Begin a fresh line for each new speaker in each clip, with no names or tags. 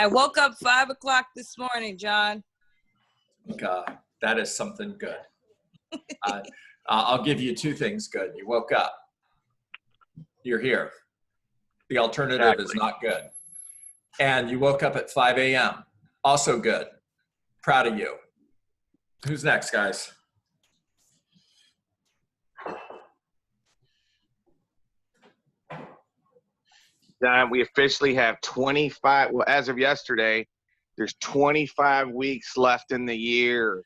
I woke up 5 o'clock this morning, John.
God, that is something good. I'll give you two things good. You woke up. You're here. The alternative is not good. And you woke up at 5 a.m. Also good. Proud of you. Who's next, guys?
We officially have 25, well, as of yesterday, there's 25 weeks left in the year.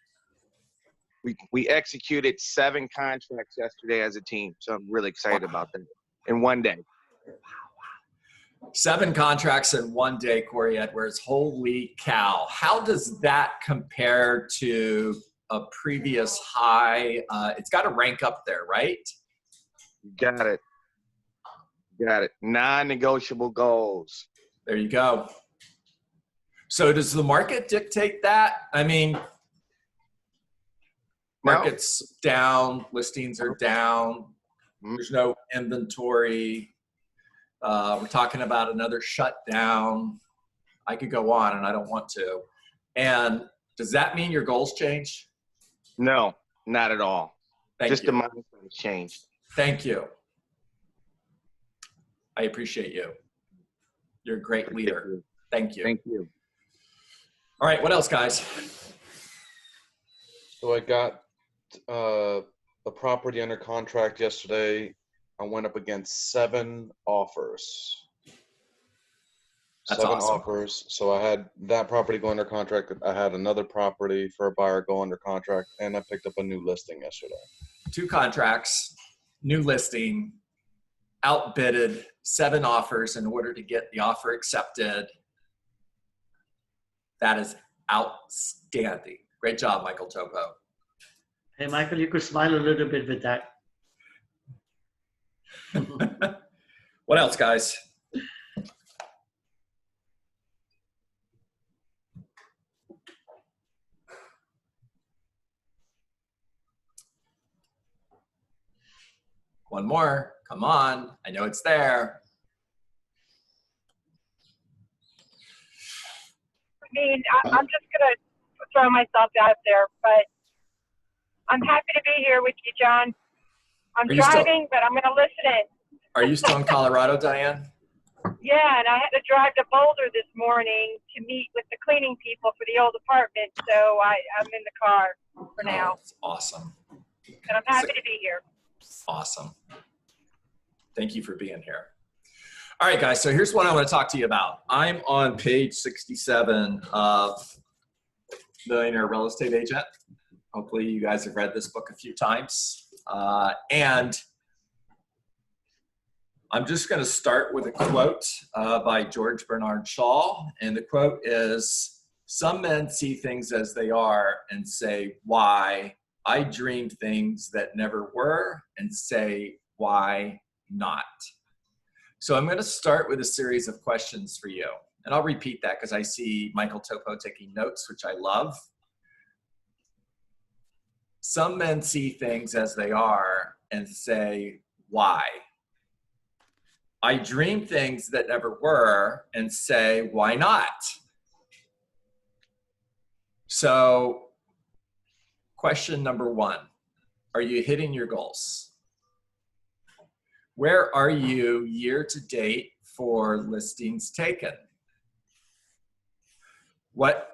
We executed 7 contracts yesterday as a team, so I'm really excited about that in one day.
7 contracts in one day, Corey Edwards. Holy cow. How does that compare to a previous high? It's got to rank up there, right?
Got it. Got it. Non-negotiable goals.
There you go. So does the market dictate that? I mean, market's down, listings are down, there's no inventory. We're talking about another shutdown. I could go on and I don't want to. And does that mean your goals change?
No, not at all.
Thank you.
The mindset has changed.
Thank you. I appreciate you. You're a great leader. Thank you.
Thank you.
All right, what else, guys?
So I got a property under contract yesterday. I went up against 7 offers.
That's
7
awesome.
offers. So I had that property go under contract. I had another property for a buyer go under contract, and I picked up a new listing yesterday.
2 contracts, new listing, outbidded 7 offers in order to get the offer accepted. That is outstanding. Great job, Michael Topo.
Hey, Michael, you could smile a little bit with that.
What else, guys? One more. Come on. I know it's there.
I mean, I'm just going to throw myself out there, but I'm happy to be here with you, John. I'm driving, but I'm going to listen in.
Are you still in Colorado, Diane?
Yeah, and I had to drive to Boulder this morning to meet with the cleaning people for the old apartment, so I'm in the car for now.
That's awesome.
And I'm happy to be here.
Awesome. Thank you for being here. All right, guys, so here's what I want to talk to you about. I'm on page 67 of Millionaire Real Estate Agent. Hopefully you guys have read this book a few times. And I'm just going to start with a quote by George Bernard Shaw. And the quote is, "Some men see things as they are and say, why? I dream things that never were and say, why not?" So I'm going to start with a series of questions for you. And I'll repeat that because I see Michael Topo taking notes, which I love. Some men see things as they are and say, why? I dream things that never were and say, why not? So question number 1, are you hitting your goals? Where are you year to date for listings taken? What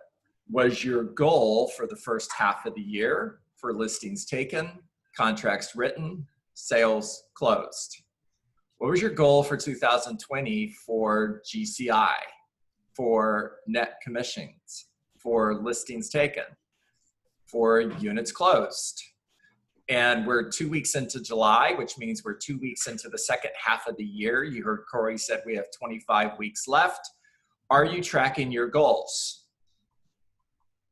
was your goal for the first half of the year for listings taken, contracts written, sales closed? What was your goal for 2020 for GCI, for net commissions, for listings taken, for units closed? And we're 2 weeks into July, which means we're 2 weeks into the second half of the year. You heard Corey said we have 25 weeks left. Are you tracking your goals?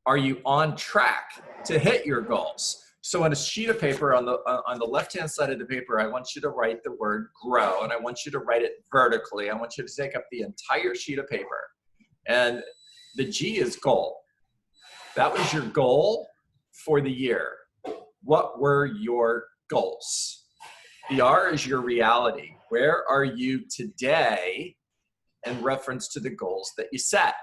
Are you on track to hit your goals? So on a sheet of paper, on the left-hand side of the paper, I want you to write the word grow, and I want you to write it vertically. I want you to take up the entire sheet of paper. And the G is goal. That was your goal for the year. What were your goals? The R is your reality. Where are you today in reference to the goals that you set?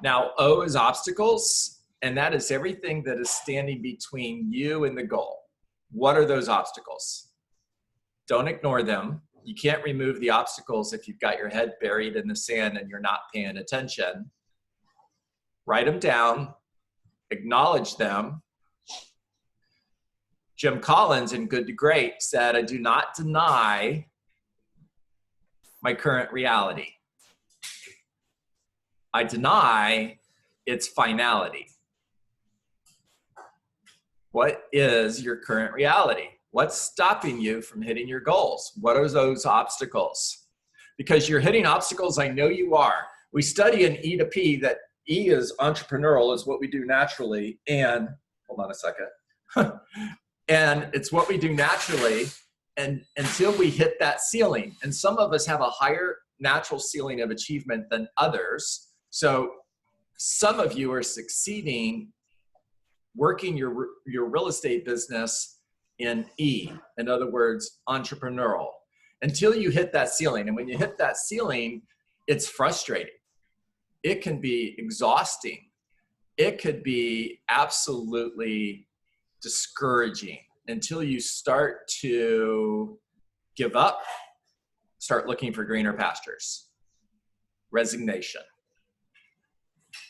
Now, O is obstacles, and that is everything that is standing between you and the goal. What are those obstacles? Don't ignore them. You can't remove the obstacles if you've got your head buried in the sand and you're not paying attention. Write them down, acknowledge them. Jim Collins in Good to Great said, I do not deny my current reality. I deny its finality. What is your current reality? What's stopping you from hitting your goals? What are those obstacles? Because you're hitting obstacles, I know you are. We study in E to P that E is entrepreneurial, is what we do naturally. And, hold on a second. And it's what we do naturally and until we hit that ceiling. And some of us have a higher natural ceiling of achievement than others. So some of you are succeeding working your real estate business in E, in other words, entrepreneurial, until you hit that ceiling. And when you hit that ceiling, it's frustrating. It can be exhausting. It could be absolutely discouraging until you start to give up, start looking for greener pastures. Resignation.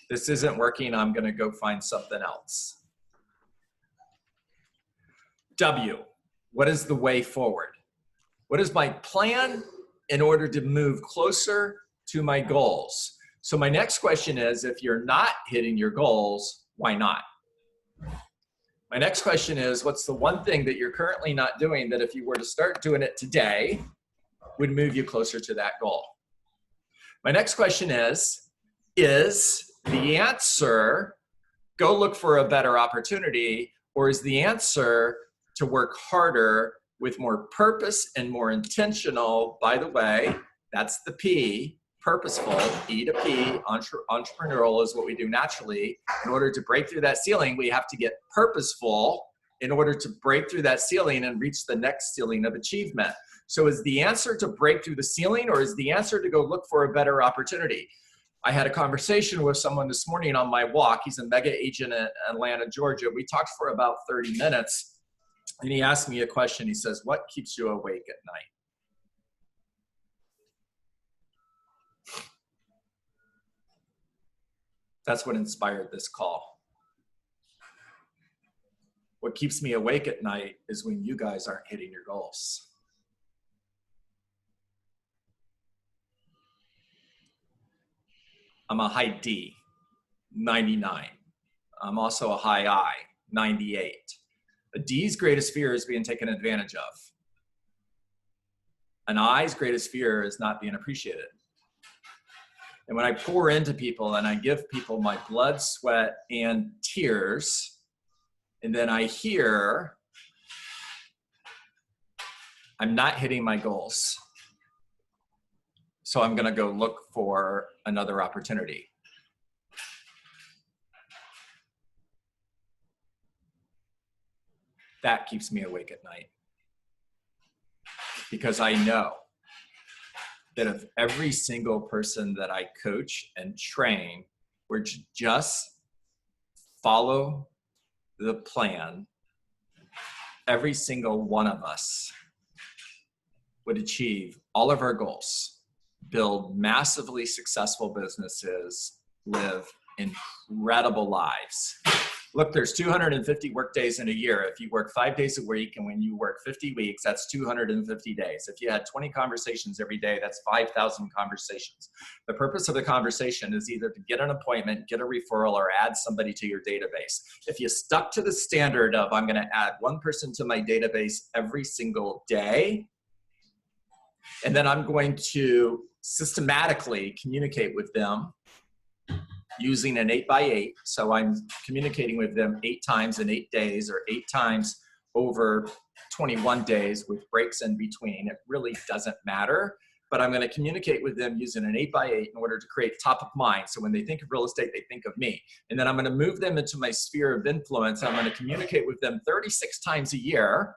This isn't working, I'm gonna go find something else. W, what is the way forward? What is my plan in order to move closer to my goals? So my next question is, if you're not hitting your goals, why not? My next question is, what's the one thing that you're currently not doing that if you were to start doing it today would move you closer to that goal? My next question is the answer go look for a better opportunity, or is the answer to work harder with more purpose and more intentional? By the way, that's the P, purposeful. E to P, entrepreneurial is what we do naturally. In order to break through that ceiling, we have to get purposeful in order to break through that ceiling and reach the next ceiling of achievement. So is the answer to break through the ceiling, or is the answer to go look for a better opportunity? I had a conversation with someone this morning on my walk. He's a mega agent in Atlanta, Georgia. We talked for about 30 minutes, and he asked me a question. He says, what keeps you awake at night? That's what inspired this call. What keeps me awake at night is when you guys aren't hitting your goals. I'm a high D, 99. I'm also a high I, 98. A D's greatest fear is being taken advantage of. An I's greatest fear is not being appreciated. And when I pour into people and I give people my blood, sweat, and tears, and then I hear I'm not hitting my goals, so I'm gonna go look for another opportunity. That keeps me awake at night. Because I know that if every single person that I coach and train were to just follow the plan, every single one of us would achieve all of our goals, build massively successful businesses, live incredible lives. Look, there's 250 work days in a year. If you work 5 days a week, and when you work 50 weeks, that's 250 days. If you had 20 conversations every day, that's 5,000 conversations. The purpose of the conversation is either to get an appointment, get a referral, or add somebody to your database. If you stuck to the standard of, I'm gonna add one person to my database every single day, and then I'm going to systematically communicate with them using an 8x8. So I'm communicating with them 8 times in 8 days, or 8 times over 21 days with breaks in between. It really doesn't matter, but I'm going to communicate with them using an 8x8 in order to create top of mind. So when they think of real estate, they think of me. And then I'm going to move them into my sphere of influence. I'm going to communicate with them 36 times a year.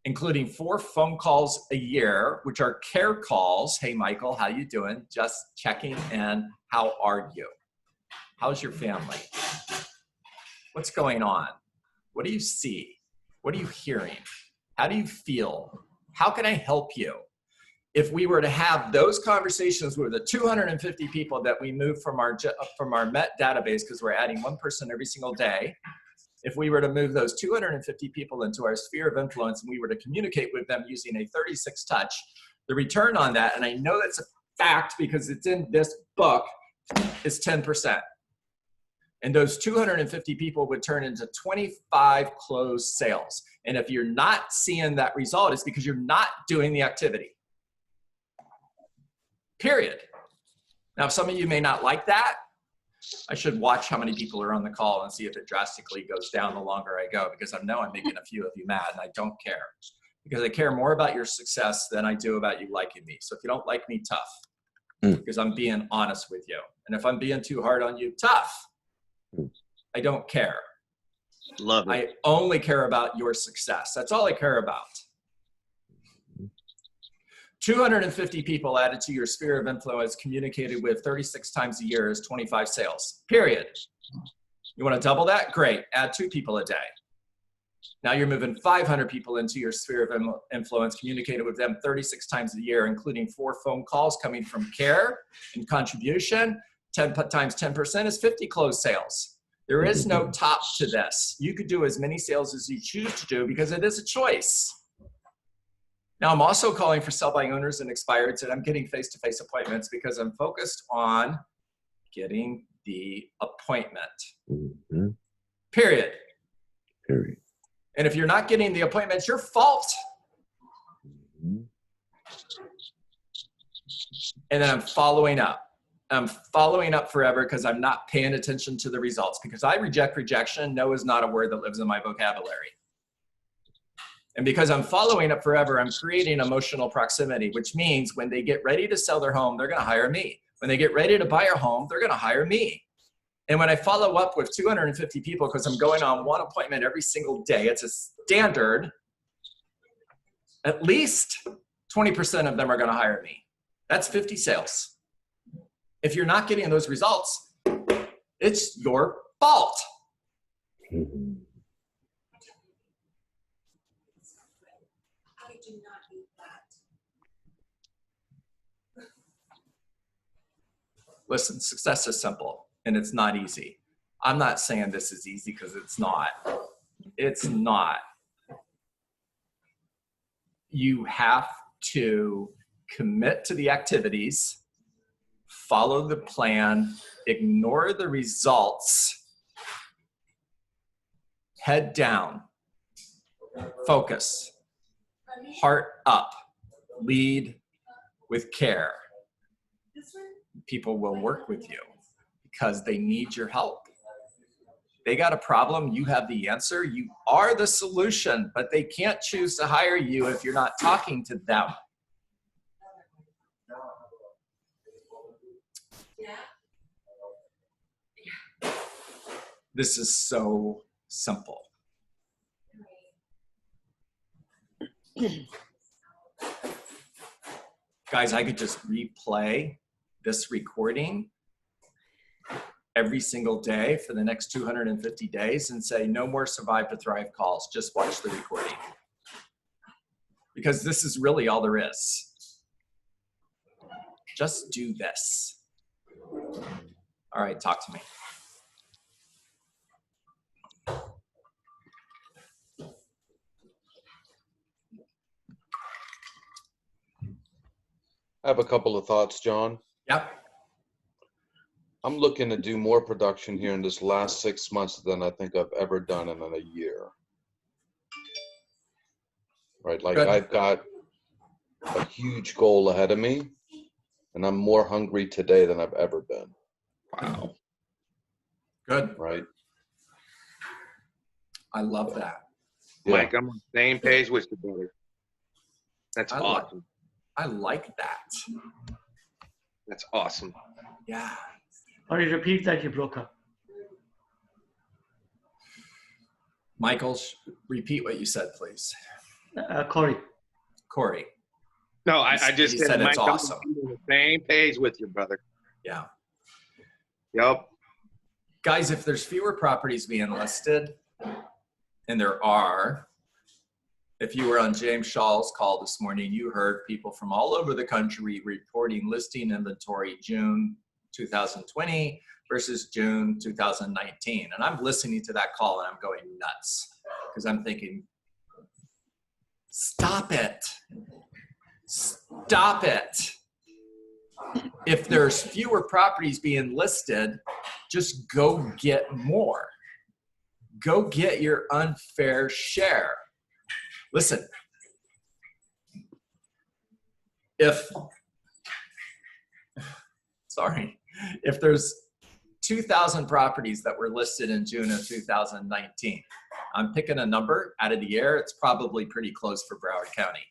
including 4 phone calls a year, which are care calls. Hey, Michael, how you doing? Just checking in. How are you? How's your family? What's going on? What do you see? What are you hearing? How do you feel? How can I help you? If we were to have those conversations with the 250 people that we moved from our Met database, because we're adding 1 person every single day, if we were to move those 250 people into our sphere of influence and we were to communicate with them using a 36 touch, the return on that, and I know that's a fact because it's in this book, is 10%. And those 250 people would turn into 25 closed sales. And if you're not seeing that result, it's because you're not doing the activity. Period. Now, some of you may not like that. I should watch how many people are on the call and see if it drastically goes down the longer I go, because I know I'm making a few of you mad and I don't care. Because I care more about your success than I do about you liking me. So if you don't like me, tough. Because I'm being honest with you. And if I'm being too hard on you, tough. I don't care.
Love it.
I only care about your success. That's all I care about. 250 people added to your sphere of influence, communicated with 36 times a year is 25 sales, period. You want to double that? Great. Add 2 people a day. Now you're moving 500 people into your sphere of influence, communicated with them 36 times a year, including 4 phone calls coming from care and contribution. 10 times 10% is 50 closed sales. There is no top to this. You could do as many sales as you choose to do because it is a choice. Now, I'm also calling for sell-by owners and expireds, and I'm getting face-to-face appointments because I'm focused on getting the appointment. Period.
Period.
And if you're not getting the appointment, it's your fault. And then I'm following up. I'm following up forever because I'm not paying attention to the results. Because I reject rejection, no is not a word that lives in my vocabulary. And because I'm following up forever, I'm creating emotional proximity, which means when they get ready to sell their home, they're going to hire me. When they get ready to buy a home, they're going to hire me. And when I follow up with 250 people, because I'm going on 1 appointment every single day, it's a standard, at least 20% of them are going to hire me. That's 50 sales. If you're not getting those results, it's your fault. Listen, success is simple and it's not easy. I'm not saying this is easy because it's not. It's not. You have to commit to the activities, follow the plan, ignore the results, head down, focus, heart up, lead with care. People will work with you because they need your help. They got a problem, you have the answer, you are the solution, but they can't choose to hire you if you're not talking to them. This is so simple. Guys, I could just replay this recording every single day for the next 250 days and say, no more Survive to Thrive calls, just watch the recording. Because this is really all there is. Just do this. All right, talk to me.
I have a couple of thoughts, John.
Yep.
I'm looking to do more production here in this last 6 months than I think I've ever done in a year. Right, like
Good.
I've got a huge goal ahead of me, and I'm more hungry today than I've ever been.
Wow.
Good.
Right?
I love that.
Yeah.
Mike, I'm on the same page with you, brother. That's
I like-
awesome.
I like that.
That's awesome.
Yeah.
Sorry, repeat that, you broke up.
Michael, repeat what you said, please.
Corey.
Corey.
No, I just
He said it's
Mike, I'm
awesome.
on the same page with you, brother.
Yeah.
Yep.
Guys, if there's fewer properties being listed, and there are, if you were on James Shaw's call this morning, you heard people from all over the country reporting listing inventory June 2020 versus June 2019. And I'm listening to that call and I'm going nuts because I'm thinking, stop it. Stop it. If there's fewer properties being listed, just go get more. Go get your unfair share. Listen, if there's 2,000 properties that were listed in June of 2019, I'm picking a number out of the air. It's probably pretty close for Broward County.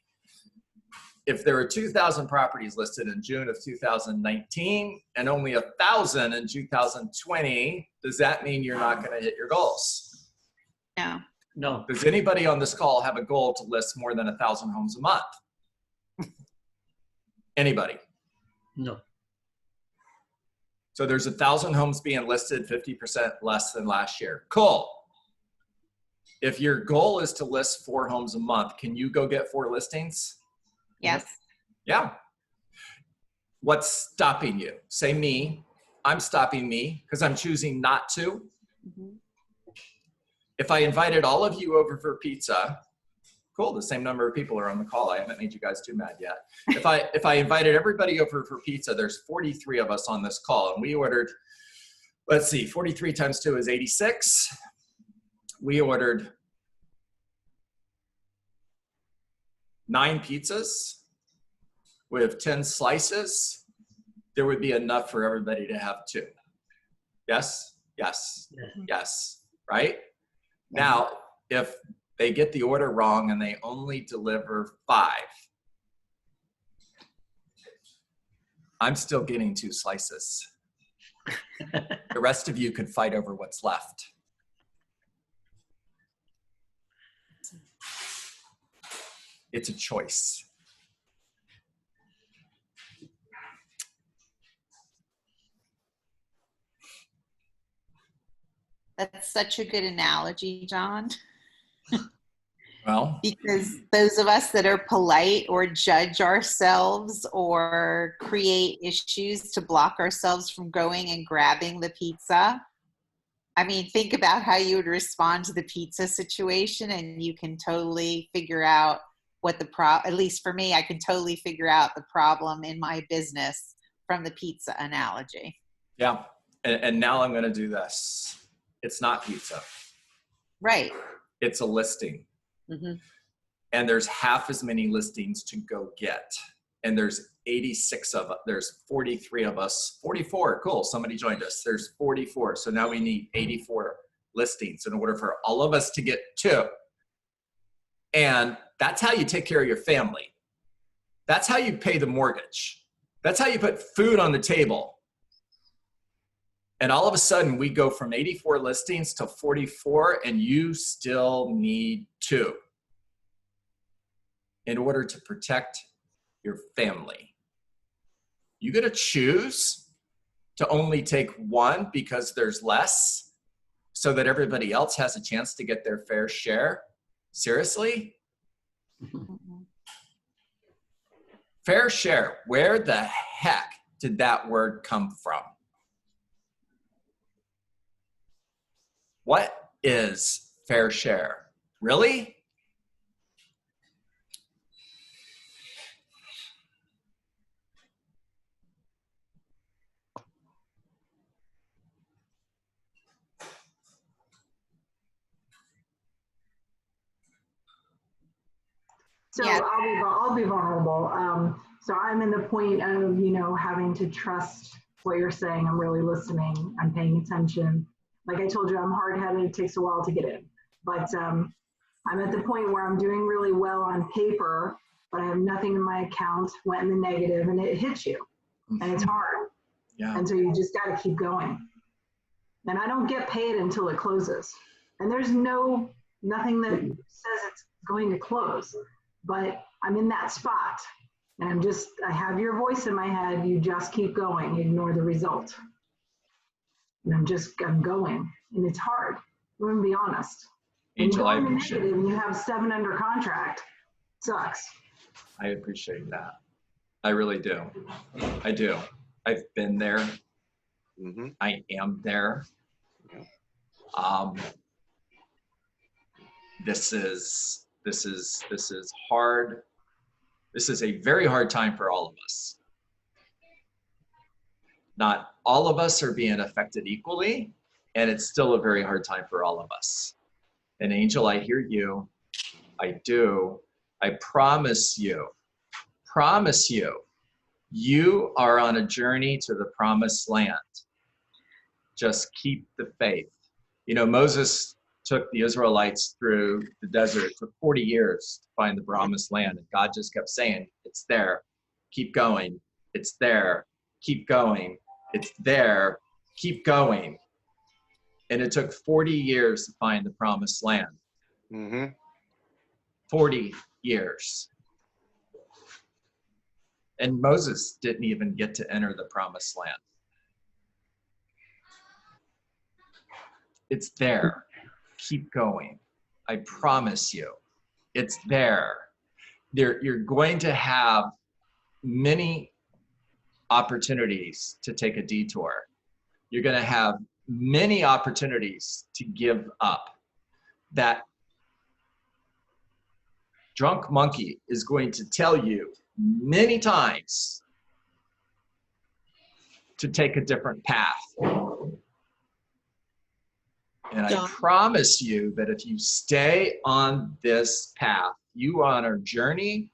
If there were 2,000 properties listed in June of 2019 and only 1,000 in 2020, does that mean you're not going to hit your goals?
No.
No.
Does anybody on this call have a goal to list more than 1,000 homes a month? Anybody?
No.
So there's 1,000 homes being listed, 50% less than last year. Cool. If your goal is to list 4 homes a month, can you go get 4 listings?
Yes.
Yeah. What's stopping you? Say me. I'm stopping me because I'm choosing not to.
Mhm.
If I invited all of you over for pizza, cool, the same number of people are on the call. I haven't made you guys too mad yet. If I invited everybody over for pizza, there's 43 of us on this call, and we ordered, let's see, 43 times 2 is 86. We ordered 9 pizzas with 10 slices. There would be enough for everybody to have 2. Yes, yes,
Yeah.
yes, right? Now, if they get the order wrong and they only deliver 5, I'm still getting 2 slices. The rest of you could fight over what's left. It's a choice.
That's such a good analogy, John,
Well,
because those of us that are polite or judge ourselves or create issues to block ourselves from going and grabbing the pizza. I mean, think about how you would respond to the pizza situation, and you can totally figure out what at least for me, I can totally figure out the problem in my business from the pizza analogy.
yeah. And now I'm going to do this. It's not pizza.
Right.
It's a listing.
Mm-hmm.
And there's half as many listings to go get. And there's 86 of us. There's 43 of us. 44. Cool. Somebody joined us. There's 44. So now we need 84 listings in order for all of us to get 2. And that's how you take care of your family. That's how you pay the mortgage. That's how you put food on the table. And all of a sudden we go from 84 listings to 44, and you still need 2 in order to protect your family. You got to choose to only take 1 because there's less so that everybody else has a chance to get their fair share. Seriously?
Mm-hmm.
Fair share. Where the heck did that word come from? What is fair share? Really?
So
Yeah.
I'll be vulnerable. So I'm in the point of, having to trust what you're saying. I'm really listening. I'm paying attention. Like I told you, I'm hard-headed. It takes a while to get in. But I'm at the point where I'm doing really well on paper, but I have nothing in my account, went in the negative, and it hits you. And it's hard.
Yeah.
And so you just got to keep going. And I don't get paid until it closes. And there's nothing that says it's going to close. But I'm in that spot. And I have your voice in my head. You just keep going, ignore the result. And I'm going. And it's hard. I'm going to be honest. When you
Angel,
go
I
in the
appreciate
negative and you have 7 under contract, sucks.
I appreciate that. I really do. I do. I've been there.
Mm-hmm.
I am there. This is hard. This is a very hard time for all of us. Not all of us are being affected equally, and it's still a very hard time for all of us. And Angel, I hear you. I do. I promise you, you are on a journey to the promised land. Just keep the faith. You know, Moses took the Israelites through the desert. It took 40 years to find the promised land. And God just kept saying, it's there. Keep going. It's there. Keep going. It's there. Keep going. And it took 40 years to find the promised land.
Mm-hmm.
40 years. And Moses didn't even get to enter the promised land. It's there. Keep going. I promise you, it's there. You're going to have many opportunities to take a detour. You're going to have many opportunities to give up. That drunk monkey is going to tell you many times to take a different path. And I promise you that if you stay on this path, you are on a journey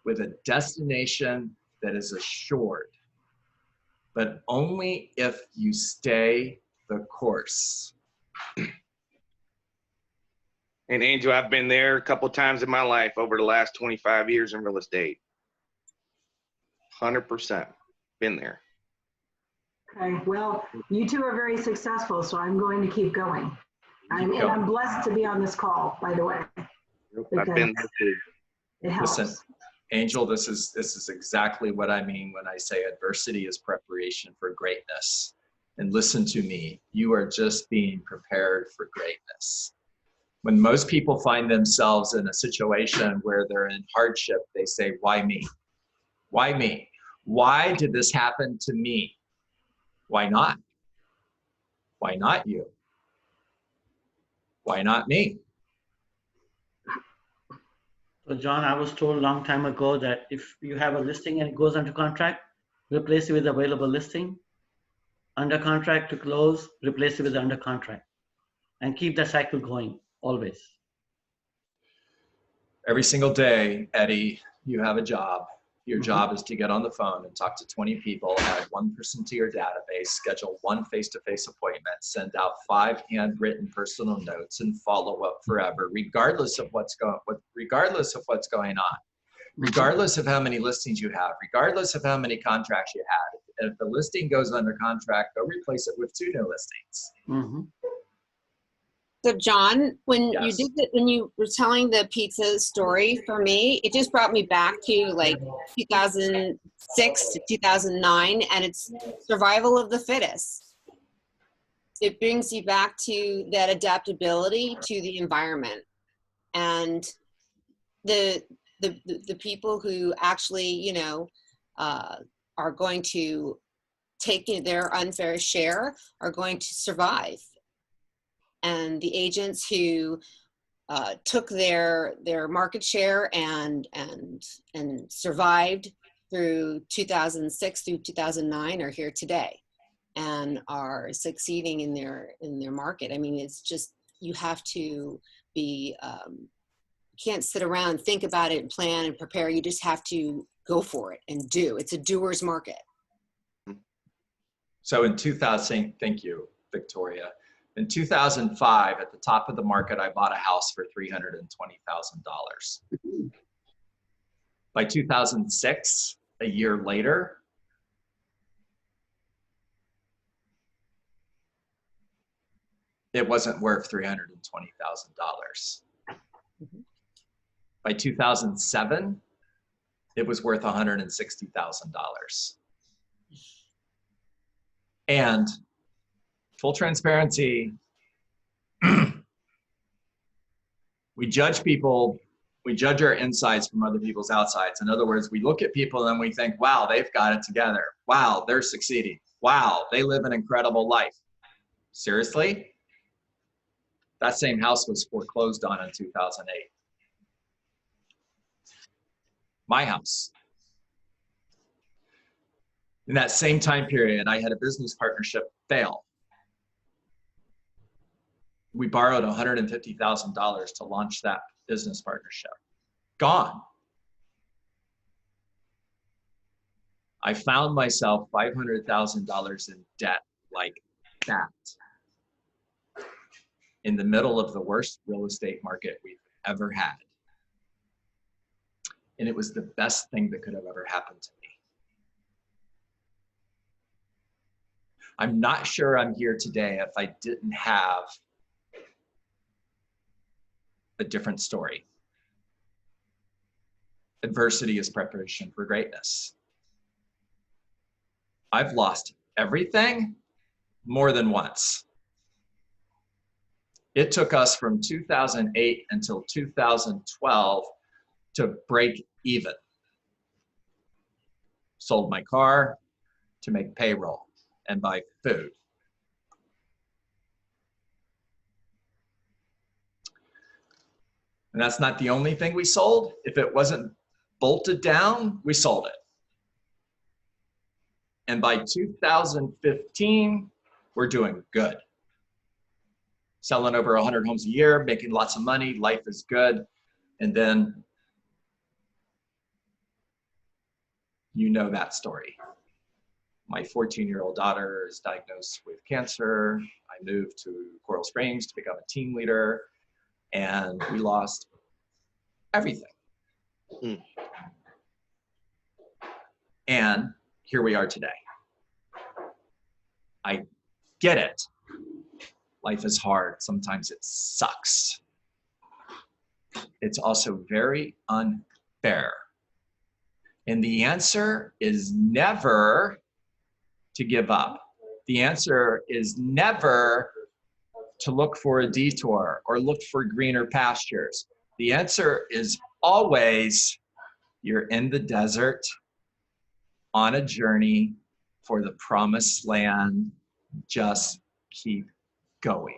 with a destination that is assured, but only if you stay the course.
And Angel, I've been there a couple times in my life over the last 25 years in real estate. 100% been there.
Okay, well, you two are very successful, so I'm going to keep going. And I'm blessed to be on this call, by the way.
I've been there too.
It helps.
Listen, Angel, this is exactly what I mean when I say adversity is preparation for greatness. And listen to me, you are just being prepared for greatness. When most people find themselves in a situation where they're in hardship, they say, why me? Why me? Why did this happen to me? Why not? Why not you? Why not me?
So John, I was told a long time ago that if you have a listing and it goes under contract, replace it with available listing. Under contract to close, replace it with under contract. And keep the cycle going, always.
Every single day, Eddie, you have a job. Your job is to get on the phone and talk to 20 people, add one person to your database, schedule one face-to-face appointment, send out 5 handwritten personal notes, and follow up forever, regardless of what's going on, regardless of how many listings you have, regardless of how many contracts you had. If the listing goes under contract, go replace it with 2 new listings.
Mm-hmm.
So John, when
Yes.
when you were telling the pizza story for me, it just brought me back to like 2006 to 2009, and it's survival of the fittest. It brings you back to that adaptability to the environment, and the people who actually, you know, are going to take their unfair share are going to survive. And the agents who took their market share and survived through 2006 through 2009 are here today and are succeeding in their market. I mean, it's just, you have to be, can't sit around and think about it and plan and prepare. You just have to go for it and do. It's a doer's market.
So in 2000, thank you, Victoria. In 2005, at the top of the market, I bought a house for $320,000. By 2006, a year later, it wasn't worth $320,000. By 2007, it was worth $160,000. And full transparency, we judge people, we judge our insides from other people's outsides. In other words, we look at people and we think, wow, they've got it together. Wow, they're succeeding. Wow, they live an incredible life. Seriously? That same house was foreclosed on in 2008. My house. In that same time period, I had a business partnership fail. We borrowed $150,000 to launch that business partnership. Gone. I found myself $500,000 in debt like that in the middle of the worst real estate market we've ever had. And it was the best thing that could have ever happened to me. I'm not sure I'm here today if I didn't have a different story. Adversity is preparation for greatness. I've lost everything more than once. It took us from 2008 until 2012 to break even. Sold my car to make payroll and buy food. And that's not the only thing we sold. If it wasn't bolted down, we sold it. And by 2015, we're doing good. Selling over 100 homes a year, making lots of money, life is good. And then, you know that story. My 14-year-old daughter is diagnosed with cancer. I moved to Coral Springs to become a team leader, and we lost everything. And here we are today. I get it. Life is hard. Sometimes it sucks. It's also very unfair. And the answer is never to give up. The answer is never to look for a detour or look for greener pastures. The answer is always, you're in the desert on a journey for the promised land. Just keep going.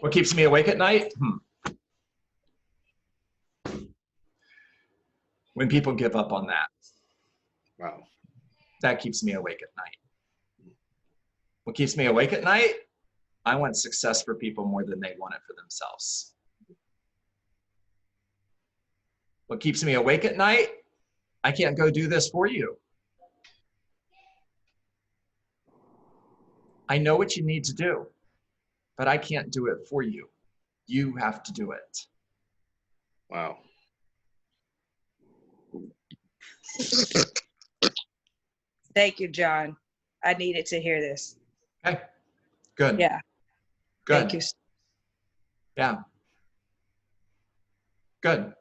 What keeps me awake at night? When people give up on that.
Wow.
That keeps me awake at night. What keeps me awake at night? I want success for people more than they want it for themselves. What keeps me awake at night? I can't go do this for you. I know what you need to do, but I can't do it for you. You have to do it.
Wow.
Thank you, John. I needed to hear this.
Okay, good.
Yeah.
Good.
Thank you.
Yeah. Good.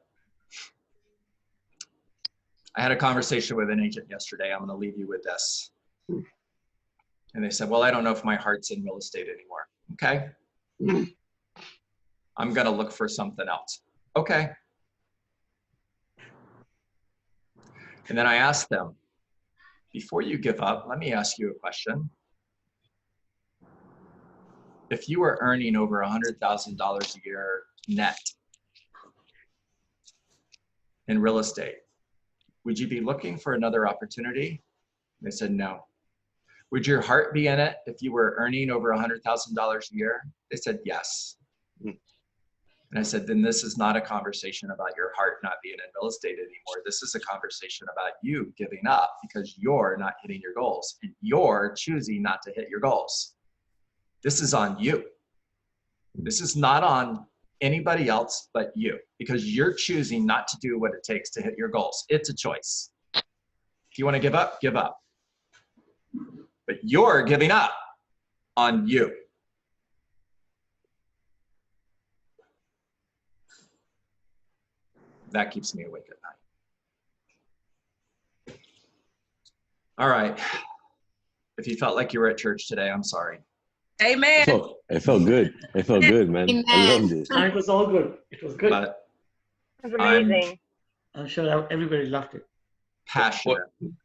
I had a conversation with an agent yesterday. I'm going to leave you with this. And they said, well, I don't know if my heart's in real estate anymore. Okay. I'm going to look for something else. Okay. And then I asked them, before you give up, let me ask you a question. If you were earning over $100,000 a year net in real estate, would you be looking for another opportunity? They said no. Would your heart be in it if you were earning over $100,000 a year? They said yes. And I said, then this is not a conversation about your heart not being in real estate anymore. This is a conversation about you giving up because you're not hitting your goals and you're choosing not to hit your goals. This is on you. This is not on anybody else but you, because you're choosing not to do what it takes to hit your goals. It's a choice. If you want to give up, give up. But you're giving up. on you. That keeps me awake at night. All right. If you felt like you were at church today, I'm sorry.
Amen.
It felt good. It felt good, man. I
Amen.
loved it.
And it was all good. It was good.
But
It was amazing.
I'm sure everybody loved it.
passionate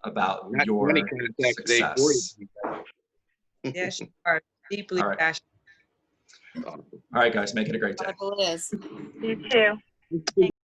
about
Not
your
20 contacts today, 40.
success.
Yes, you are deeply
All right.
passionate.
All right, guys, make it a great day.
Bible is.
You too.